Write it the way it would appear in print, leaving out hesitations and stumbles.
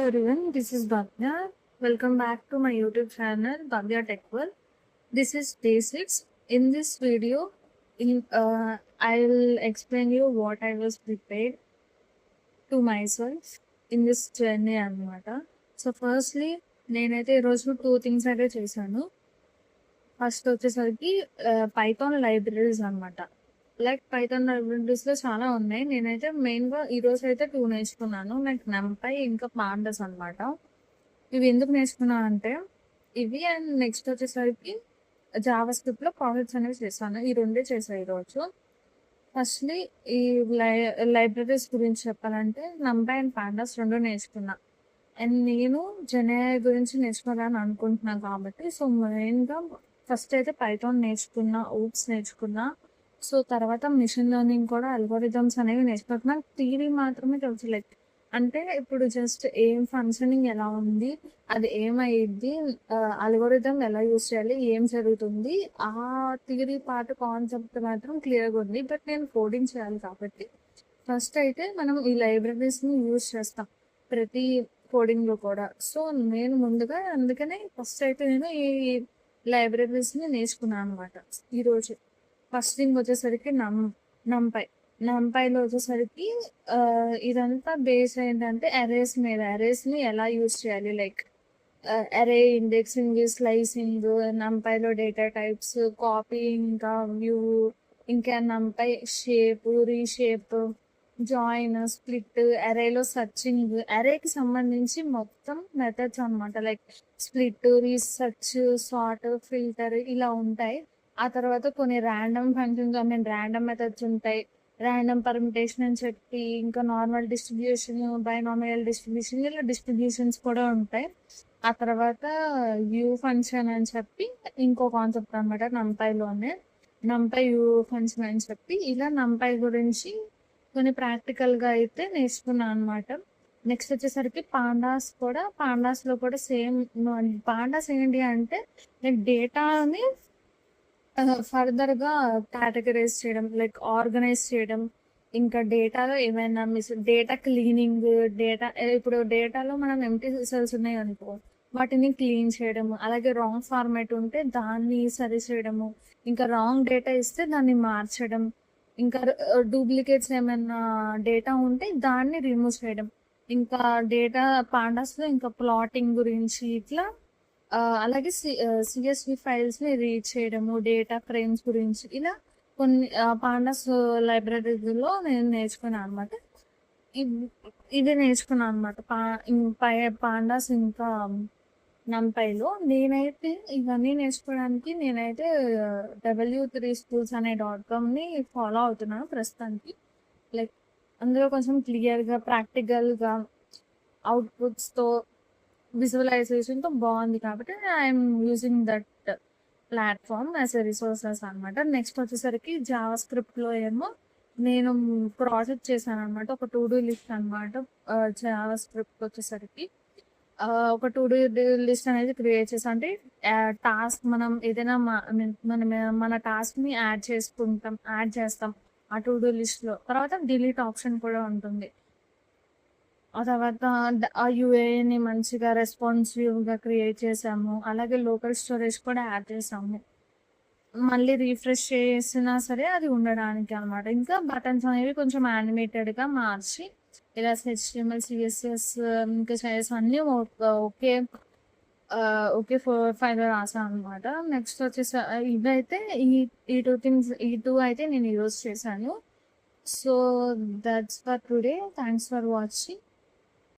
everyone, this is Bhavya. Welcome back to my YouTube channel, Bhavya Tech World. This is day 6. In this video, I'll explain you what I was prepared to myself in this journey అనమాట. So firstly నేనైతే ఈరోజు 2 things అయితే చేశాను. First వచ్చేసరికి Python libraries అనమాట. Like Python లైబ్రరీస్లో చాలా ఉన్నాయి. నేనైతే మెయిన్గా ఈరోజు అయితే 2 నేర్చుకున్నాను. లైక్ NumPy ఇంకా పాండాస్ అనమాట. ఇవి ఎందుకు నేర్చుకున్నాను అంటే ఇవి అండ్ నెక్స్ట్ వచ్చేసరికి జావా స్క్రిప్ట్లో ప్రాజెక్ట్స్ అనేవి చేశాను. ఈ రెండే చేశాను ఈరోజు. ఫస్ట్లీ ఈ లైబ్రరీస్ గురించి చెప్పాలంటే NumPy అండ్ పాండాస్ రెండు నేర్చుకున్నా. అండ్ నేను జెన్ఏఐ గురించి నేర్చుకోవాలని అనుకుంటున్నాను కాబట్టి సో మెయిన్గా ఫస్ట్ అయితే పైథాన్ నేర్చుకున్నా, ఓప్స్ నేర్చుకున్నా. సో తర్వాత మిషన్ లెర్నింగ్ కూడా అల్గోరిథమ్స్ అనేవి నేర్చుకుంటున్నా. థియరీ మాత్రమే తెలుసు. లైక్ అంటే ఇప్పుడు జస్ట్ ఏం ఫంక్షనింగ్ ఎలా ఉంది, అది ఏమైద్ది, అల్గోరిథం ఎలా యూస్ చేయాలి, ఏం జరుగుతుంది, ఆ థియరీ పార్ట్ కాన్సెప్ట్ మాత్రం క్లియర్గా ఉంది. బట్ నేను కోడింగ్ చేయాలి కాబట్టి ఫస్ట్ అయితే మనం ఈ లైబ్రరీస్ని యూజ్ చేస్తాం ప్రతి కోడింగ్లో కూడా. సో నేను ముందుగా అందుకనే ఫస్ట్ అయితే నేను ఈ లైబ్రరీస్ని నేర్చుకున్నాను అనమాట ఈరోజు. ఫస్ట్ థింగ్ వచ్చేసరికి NumPyలో వచ్చేసరికి ఇదంతా బేస్ ఏంటంటే అరేస్ని ఎలా యూజ్ చేయాలి, లైక్ అరే ఇండెక్సింగ్, స్లైసింగ్, NumPyలో డేటా టైప్స్, కాపీ, ఇంకా వ్యూ, ఇంకా NumPy shape, reshape, join, split, అరేలో సర్చింగ్, అరేకి సంబంధించి మొత్తం మెథడ్స్ అనమాట. Like split, research, sort, filter ఇలా ఉంటాయి. ఆ తర్వాత కొన్ని ర్యాండమ్ ఫంక్షన్స్, ర్యాండమ్ మెథడ్స్ ఉంటాయి. ర్యాండమ్ పర్మిటేషన్ అని చెప్పి, ఇంకా నార్మల్ డిస్ట్రిబ్యూషన్, బైనామియల్ డిస్ట్రిబ్యూషన్, ఇలా డిస్ట్రిబ్యూషన్స్ కూడా ఉంటాయి. ఆ తర్వాత వ్యూ ఫంక్షన్ అని చెప్పి ఇంకో కాన్సెప్ట్ అనమాట NumPyలోనే. NumPy వ్యూ ఫంక్షన్ అని చెప్పి ఇలా NumPy గురించి కొన్ని ప్రాక్టికల్గా అయితే నేర్చుకున్నాను అనమాట. నెక్స్ట్ వచ్చేసరికి పాండాస్లో కూడా సేమ్. పాండాస్ ఏంటి అంటే లైక్ డేటాని ఫర్దర్గా కేటగరైజ్ చేయడం, లైక్ ఆర్గనైజ్ చేయడం, ఇంకా డేటాలో ఏమైనా డేటా క్లీనింగ్, ఇప్పుడు డేటాలో మనం ఎంటీ సెల్స్ ఉన్నాయి అనుకో, వాటిని క్లీన్ చేయడము, అలాగే రాంగ్ ఫార్మాట్ ఉంటే దాన్ని సరి చేయడము, ఇంకా రాంగ్ డేటా ఇస్తే దాన్ని మార్చడం, ఇంకా డూప్లికేట్స్ ఏమైనా డేటా ఉంటే దాన్ని రిమూవ్ చేయడం, ఇంకా డేటా పాండాస్లో ఇంకా ప్లాటింగ్ గురించి ఇట్లా, అలాగే CSV ఫైల్స్ని రీడ్ చేయడము, డేటా ఫ్రేమ్స్ గురించి ఇలా కొన్ని పాండాస్ లైబ్రరీలో నేను నేర్చుకున్నాను అనమాట. ఇది నేర్చుకున్నాను అనమాట పాండాస్ ఇంకా NumPyలో. నేనైతే ఇవన్నీ నేర్చుకోవడానికి నేనైతే W3schools అనే .comని ఫాలో అవుతున్నాను ప్రస్తుతానికి. లైక్ అందులో కొంచెం క్లియర్గా, ప్రాక్టికల్గా, అవుట్పుట్స్తో, విజువలైజేషన్తో బాగుంది కాబట్టి I'm using that platform as a resources అనమాట. నెక్స్ట్ వచ్చేసరికి జావా స్క్రిప్ట్లో ఏమో నేను ప్రాజెక్ట్ చేశాను అనమాట. ఒక టు డూ లిస్ట్ అనమాట. జావా స్క్రిప్ట్ వచ్చేసరికి ఒక టు డూ లిస్ట్ అనేది క్రియేట్ చేసాం. అంటే టాస్క్ మనం ఏదైనా మన టాస్క్ని యాడ్ చేస్తాం ఆ టు డూ లిస్ట్లో. తర్వాత డిలీట్ ఆప్షన్ కూడా ఉంటుంది. ఆ తర్వాత ఆ యూఏని మంచిగా రెస్పాన్సివ్గా క్రియేట్ చేసాము. అలాగే లోకల్ స్టోరేజ్ కూడా యాడ్ చేసాము. మళ్ళీ రీఫ్రెష్ చేసినా సరే అది ఉండడానికి అనమాట. ఇంకా బటన్స్ అనేవి కొంచెం యానిమేటెడ్గా మార్చి ఇలా HTML, CSS, ఇంకా CSS అన్నీ ఓకే ఫైల్ రాసాను అనమాట. నెక్స్ట్ వచ్చేసి ఇవైతే ఈ టూ అయితే నేను యూజ్ చేశాను. So that's for today. Thanks for watching.